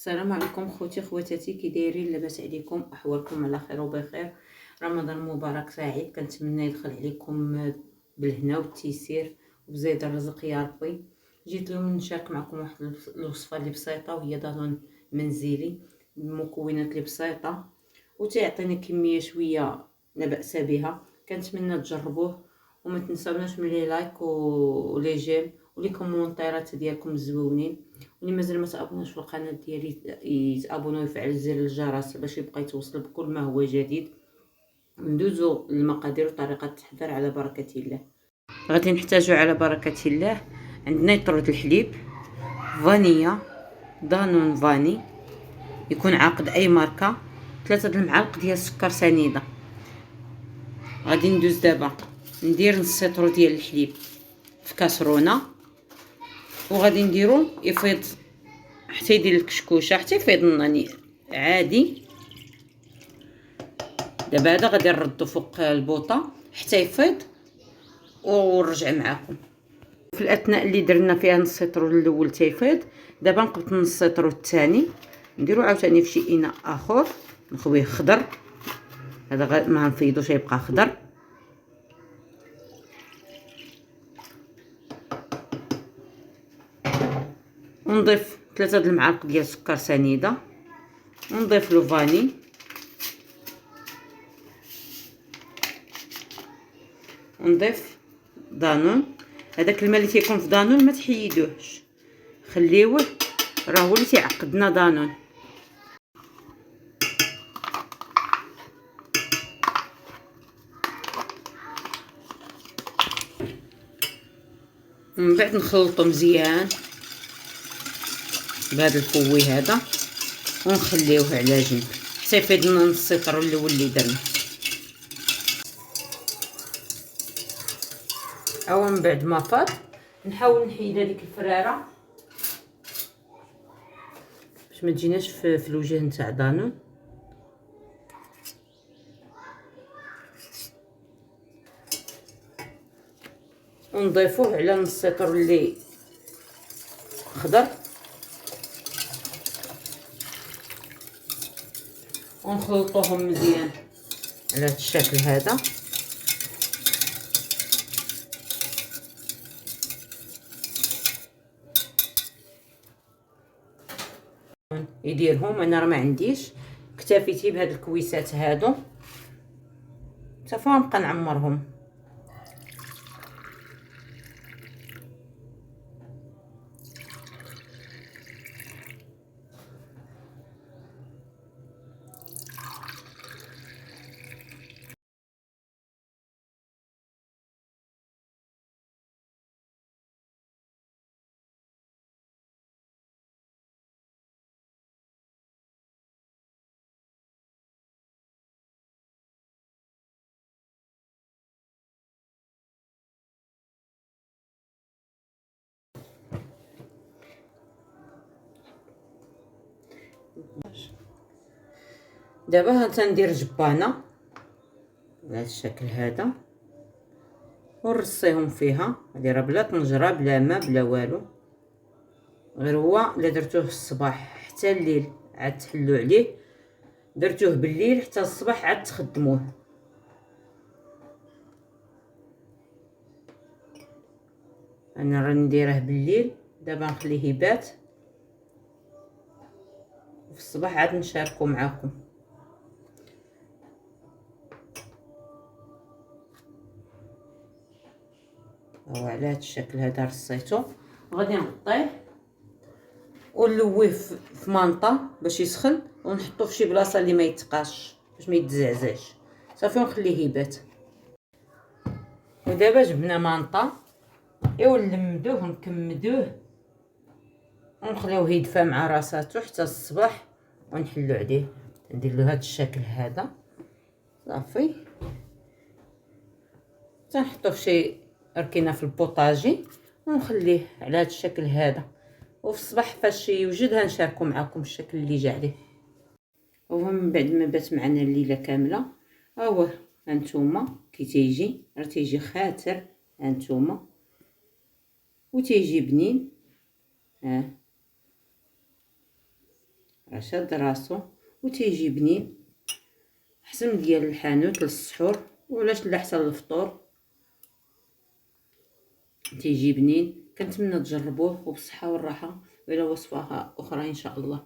السلام عليكم خوتي خواتاتي، كي دايرين؟ لاباس عليكم؟ احوالكم على خير وبخير. رمضان مبارك سعيد، كنتمنى يدخل عليكم بالهنا والتيسير وبزيد الرزق يا ربي. جيت اليوم نشارك معكم واحد الوصفه اللي بسيطه، وهي دانون منزلي بالمكونات اللي بسيطه وتعطيني كميه شويه لا باس بها. كنتمنى تجربوه وما تنساوناش من لي لايك ولي جيم ولي كومونتيرات ديالكم زوينين، واللي مازال ما تابوناش في القناه ديالي يتابونوا ويفعل زر الجرس باش يبقى يتوصل بكل ما هو جديد. ندوزو للمقادير وطريقه التحضير على بركه الله. غادي نحتاجو على بركه الله عندنا يطرد الحليب، فانيلا، دانون فاني يكون عاقد اي ماركه، 3 المعالق ديال السكر سنيده. غادي ندوز دابا ندير نص لتر ديال الحليب في كاسرونه، وغادي نديرو يفيض حتى يدير الكشكوشه حتى يفيض الناني عادي. دابا هذا غادي نردو فوق البوطه حتى يفيض ونرجع معكم. في الاثناء اللي درنا فيها نص لتر الاول تيفيض، دابا نقبط نص لتر الثاني نديرو عاوتاني في شي اناء اخر نخويه خضر. هذا ما نفيضوش يبقى خضر. ونضيف 3 المعالق ديال السكر سنيده، ونضيف له فاني، ونضيف دانون. هذاك الماء اللي تيكون في دانون ما تحيدوهش، خليوه راه هو اللي تيعقدنا دانون. ومن بعد نخلطو مزيان بهذا الفوي هذا ونخليوه على جنب حتى يفيض لنا نص لتر الاول اللي درنا. او من بعد ما فاض نحاول نحيد هذيك الفراره باش ما تجيناش في الوجه نتاع دانون. ونضيفوه على نص لتر اللي خضر، ونخلطوهم مزيان على هذا الشكل هذا. يديرهم انا راه ما عنديش، اكتفيتي بهاد الكويسات هادو صافي نبقى نعمرهم. دابا ها تندير جبانه بهذا الشكل هذا ونرصيهم فيها. هادي راه بلا طنجره بلا ما بلا والو، غير هو الا درتوه الصباح حتى الليل عاد تحلوا عليه، درتوه بالليل حتى الصباح عاد تخدموه. انا راني نديره بالليل، دابا نخليه يبات وفي الصباح عاد نشاركو معاكم. هو على هذا الشكل هذا رصيته، غادي نغطيه ونلويه في مانطه باش يسخن، ونحطوه في شي بلاصه اللي ما يتقاش باش ما يتزعزعش صافي، ونخليه يبات. ودابا جبنا مانطه ايوا نلمدوه ونكمدوه ونخليوه يدفى مع راساتو حتى الصباح ونحلو عليه. ندير له هذا الشكل هذا صافي، تنحطوه في شي ركينه في البوطاجي ونخليه على هذا الشكل هذا، وفي الصباح فاش يوجد غنشاركو معكم الشكل اللي جا عليه. ومن بعد ما بات معنا الليله كامله ها هو هانتوما كي تيجي راه تيجي خاتر هانتوما وتيجي بنين. شاد راسو وتيجي بنين، حسن ديال الحانوت للسحور ولاش لا حتى للفطور، تيجي بنين. كنتمنى تجربوه وبالصحه والراحه، والى وصفه اخرى ان شاء الله.